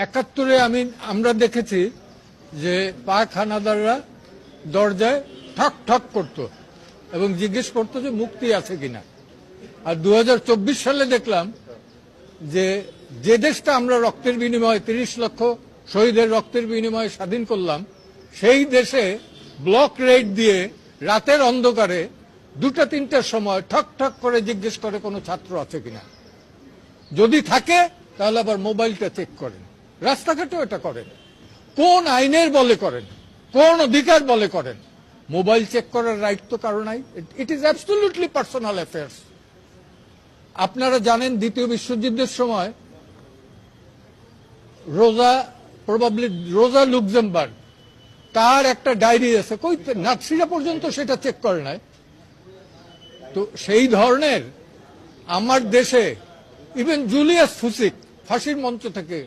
71-এ আমরা দেখেছি যে পাক হানাদাররা দরজায় ঠক ঠক করত এবং জিজ্ঞেস করতো যে মুক্তি আছে কিনা। আর 2024 সালে দেখলাম যে যে দেশটা আমরা রক্তের বিনিময়ে 30 লক্ষ শহীদের রক্তের বিনিময়ে স্বাধীন করলাম, সেই দেশে ব্লক রেড দিয়ে রাতের অন্ধকারে 2টা-3টার সময় ঠক ঠক করে জিজ্ঞেস করে কোনো ছাত্র আছে কিনা। যদি থাকে তাহলে আবার মোবাইলটা চেক করেন, রাস্তাঘাটেও এটা করেন। কোন আইনের বলে করেন, কোন অধিকার বলে করেন? মোবাইল চেক করার রাইট তো কারো নাই। It is absolutely personal affairs. আপনারা জানেন দ্বিতীয় বিশ্বযুদ্ধের সময় রোজা লুক্সেমবার্গ, তার একটা ডায়েরি আছে, কই নাৎসিরা পর্যন্ত সেটা চেক করে নাই। তো সেই ধরনের আমার দেশে ইভেন জুলিয়াস ফুসিক ফাঁসির মঞ্চ থেকে